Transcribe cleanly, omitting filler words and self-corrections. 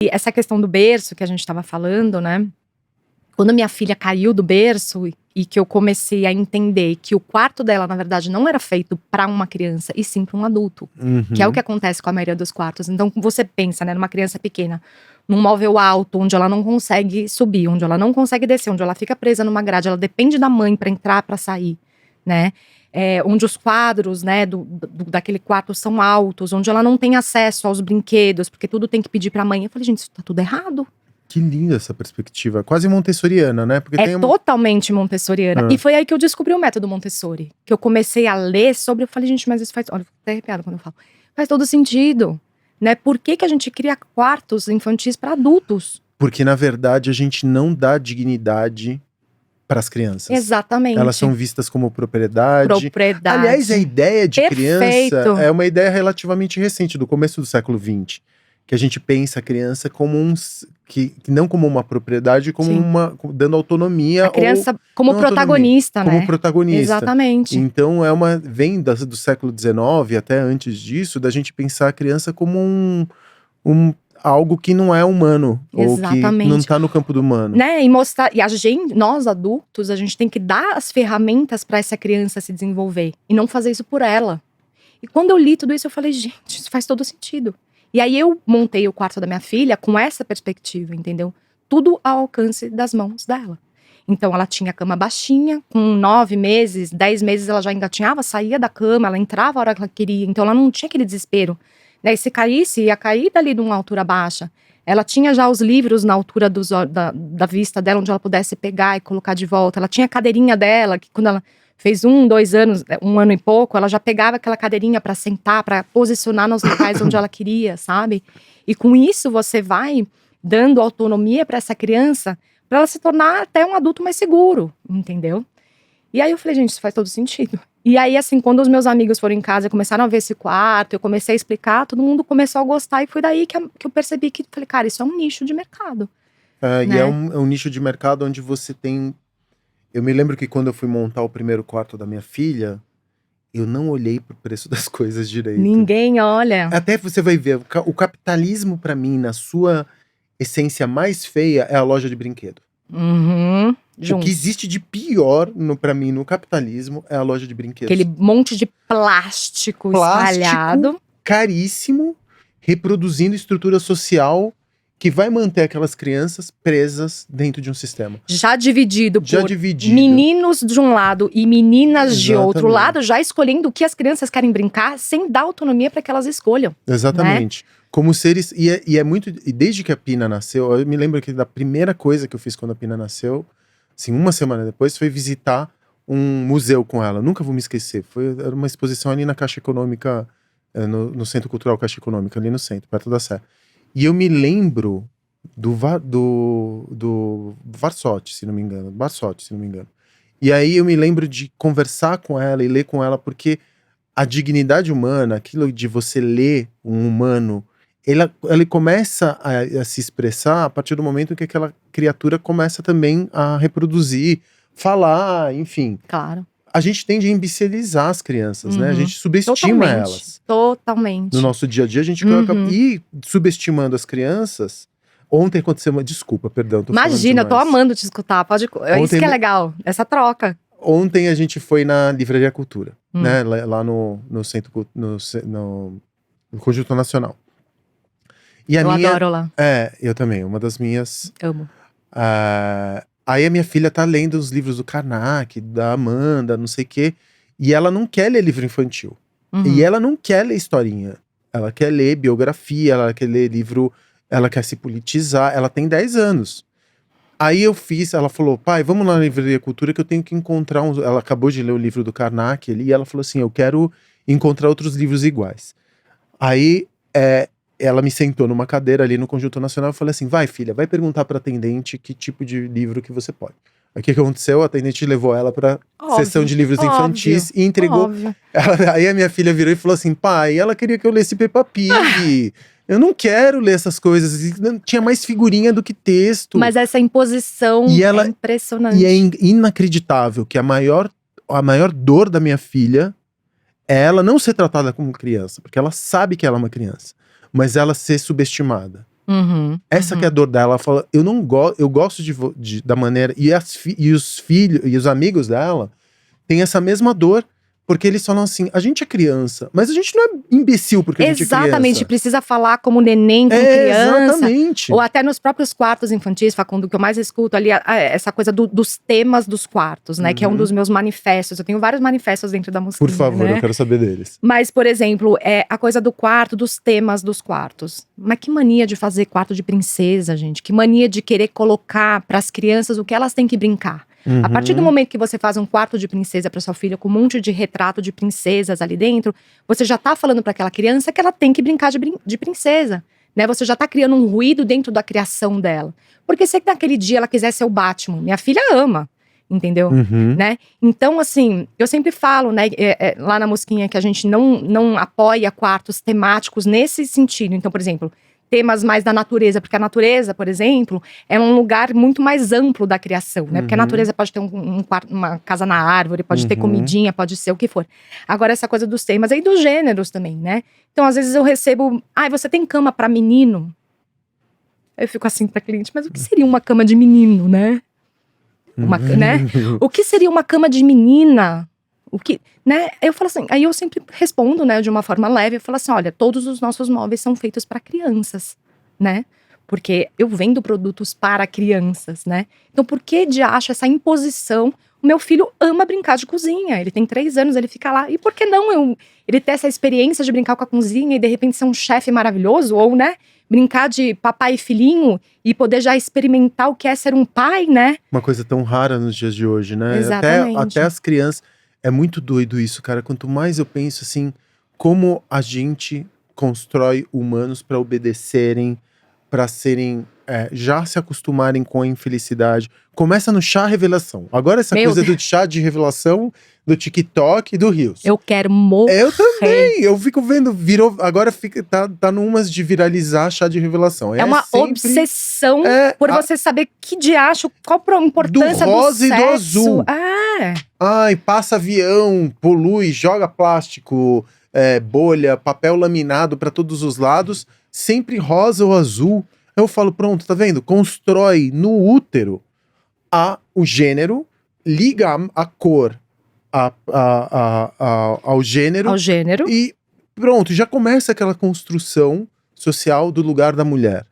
E essa questão do berço que a gente estava falando, né? Quando minha filha caiu do berço e que eu comecei a entender que o quarto dela, na verdade, não era feito para uma criança, e sim para um adulto. Que é o que acontece com a maioria dos quartos. Então, você pensa, né, numa criança pequena, num móvel alto, onde ela não consegue subir, onde ela não consegue descer, onde ela fica presa numa grade, ela depende da mãe para entrar, para sair, né? Onde os quadros, né, daquele quarto são altos, onde ela não tem acesso aos brinquedos, porque tudo tem que pedir pra mãe. Eu falei, gente, isso tá tudo errado. Que linda essa perspectiva, quase montessoriana, né? Porque tem totalmente montessoriana. E foi aí que eu descobri o método Montessori. Que eu comecei a ler sobre, eu falei, gente, mas isso faz… Olha, eu fico até arrepiada quando eu falo. Faz todo sentido, né? Por que a gente cria quartos infantis para adultos? Porque, na verdade, a gente não dá dignidade para as crianças. Exatamente. Elas são vistas como propriedade. Aliás, a ideia de criança é uma ideia relativamente recente, do começo do século XX. Que a gente pensa a criança como que não como uma propriedade, como dando autonomia. A criança como protagonista, né? Como protagonista. Exatamente. Então vem do século XIX até antes disso, da gente pensar a criança como algo que não é humano. Exatamente. Ou que não tá no campo do humano. Né? E mostrar, nós adultos, a gente tem que dar as ferramentas para essa criança se desenvolver. E não fazer isso por ela. E quando eu li tudo isso, eu falei, gente, isso faz todo sentido. E aí eu montei o quarto da minha filha com essa perspectiva, entendeu? Tudo ao alcance das mãos dela. Então ela tinha a cama baixinha, com 9 meses, 10 meses ela já engatinhava, saía da cama, ela entrava a hora que ela queria. Então ela não tinha aquele desespero. Né? E se caísse, ia cair dali de uma altura baixa. Ela tinha já os livros na altura da vista dela, onde ela pudesse pegar e colocar de volta. Ela tinha a cadeirinha dela, que quando ela fez 2 anos, 1 ano e pouco, ela já pegava aquela cadeirinha para sentar, para posicionar nos locais onde ela queria, sabe? E com isso você vai dando autonomia para essa criança, para ela se tornar até um adulto mais seguro, entendeu? E aí eu falei, gente, isso faz todo sentido. E aí, assim, quando os meus amigos foram em casa e começaram a ver esse quarto, eu comecei a explicar, todo mundo começou a gostar, e foi daí que eu percebi que, falei, cara, isso é um nicho de mercado. Né? E é um nicho de mercado onde você tem… Eu me lembro que quando eu fui montar o primeiro quarto da minha filha, eu não olhei pro preço das coisas direito. Ninguém olha. Até você vai ver, o capitalismo pra mim, na sua essência mais feia, é a loja de brinquedo. O que existe de pior pra mim no capitalismo é a loja de brinquedos. Aquele monte de plástico espalhado. Caríssimo, reproduzindo estrutura social que vai manter aquelas crianças presas dentro de um sistema. Já dividido por meninos de um lado e meninas de outro lado, já escolhendo o que as crianças querem brincar, sem dar autonomia para que elas escolham. Exatamente. Né? Como seres… E é muito… E desde que a Pina nasceu, eu me lembro que da primeira coisa que eu fiz quando a Pina nasceu, assim, 1 semana depois, foi visitar um museu com ela. Nunca vou me esquecer. Era uma exposição ali na Caixa Econômica, no Centro Cultural Caixa Econômica, ali no centro, perto da Sé. E eu me lembro do Varsotti, se não me engano. E aí eu me lembro de conversar com ela e ler com ela, porque a dignidade humana, aquilo de você ler um humano, ele começa a se expressar a partir do momento em que aquela criatura começa também a reproduzir, falar, enfim. Claro. A gente tende a imbecilizar as crianças, né? A gente subestima elas. Totalmente. No nosso dia a dia, a gente coloca… E subestimando as crianças… Ontem aconteceu uma… Desculpa, perdão. Imagina, eu tô amando te escutar. Isso que é legal, essa troca. Ontem a gente foi na Livraria Cultura, né? Lá no centro… No Conjunto Nacional. E eu adoro lá. Eu também. Uma das minhas… Amo. Aí a minha filha tá lendo os livros do Karnak, da Amanda, não sei o quê. E ela não quer ler livro infantil. E ela não quer ler historinha. Ela quer ler biografia, ela quer ler livro… Ela quer se politizar. Ela tem 10 anos. Aí ela falou, pai, vamos lá na Livraria Cultura que eu tenho que encontrar uns… Ela acabou de ler o livro do Karnak ali, e ela falou assim, eu quero encontrar outros livros iguais. Aí ela me sentou numa cadeira ali no Conjunto Nacional e falei assim, vai filha, vai perguntar pra atendente que tipo de livro que você pode. Aí o que aconteceu? A atendente levou ela pra sessão de livros infantis e entregou. Aí a minha filha virou e falou assim, pai, ela queria que eu lesse Peppa Pig. Eu não quero ler essas coisas. Tinha mais figurinha do que texto. Mas essa imposição é impressionante. E é inacreditável que a maior dor da minha filha é ela não ser tratada como criança. Porque ela sabe que ela é uma criança. Mas ela ser subestimada. Essa que é a dor dela. Ela fala, eu não gosto, eu gosto da maneira. E os filhos e os amigos dela têm essa mesma dor. Porque eles falam assim, a gente é criança, mas a gente não é imbecil porque a gente é criança. Exatamente, precisa falar como neném com criança. Exatamente. Ou até nos próprios quartos infantis, Facundo, que eu mais escuto ali, essa coisa dos temas dos quartos, né? Que é um dos meus manifestos. Eu tenho vários manifestos dentro da música. Por favor, né? Eu quero saber deles. Mas, por exemplo, a coisa do quarto, dos temas dos quartos. Mas que mania de fazer quarto de princesa, gente. Que mania de querer colocar para as crianças o que elas têm que brincar. A partir do momento que você faz um quarto de princesa para sua filha com um monte de retrato de princesas ali dentro, você já tá falando para aquela criança que ela tem que brincar de princesa, né? Você já tá criando um ruído dentro da criação dela. Porque se naquele dia ela quiser ser o Batman, minha filha ama, entendeu? Né? Então, assim, eu sempre falo, né, lá na Mosquinha, que a gente não apoia quartos temáticos nesse sentido. Então, por exemplo, temas mais da natureza, porque a natureza, por exemplo, é um lugar muito mais amplo da criação, né? Porque a natureza pode ter uma casa na árvore, pode ter comidinha, pode ser o que for. Agora, essa coisa dos temas e dos gêneros também, né? Então, às vezes eu recebo, você tem cama pra menino? Eu fico assim pra cliente, mas o que seria uma cama de menino, né? Né? O que seria uma cama de menina? O que, né? Eu falo assim, aí eu sempre respondo, né, de uma forma leve, eu falo assim, olha, todos os nossos móveis são feitos para crianças, né? Porque eu vendo produtos para crianças, né? Então por que de acho essa imposição? O meu filho ama brincar de cozinha, ele tem 3 anos, ele fica lá, e por que não ele ter essa experiência de brincar com a cozinha e de repente ser um chefe maravilhoso, ou, né, brincar de papai e filhinho e poder já experimentar o que é ser um pai, né? Uma coisa tão rara nos dias de hoje, né? Exatamente. Até as crianças. É muito doido isso, cara. Quanto mais eu penso assim, como a gente constrói humanos para obedecerem, para serem, já se acostumarem com a infelicidade. Começa no chá revelação. Agora essa coisa do chá de revelação, do TikTok e do Reels. Eu quero morrer. Eu também. Eu fico vendo, agora tá numas de viralizar chá de revelação. É uma obsessão por você saber que diacho, qual a importância do rosa e do azul. Ai, passa avião, polui, joga plástico, bolha, papel laminado para todos os lados, sempre rosa ou azul. Eu falo, pronto, tá vendo? Constrói no útero o gênero, liga a cor ao gênero. Ao gênero. E pronto, já começa aquela construção social do lugar da mulher.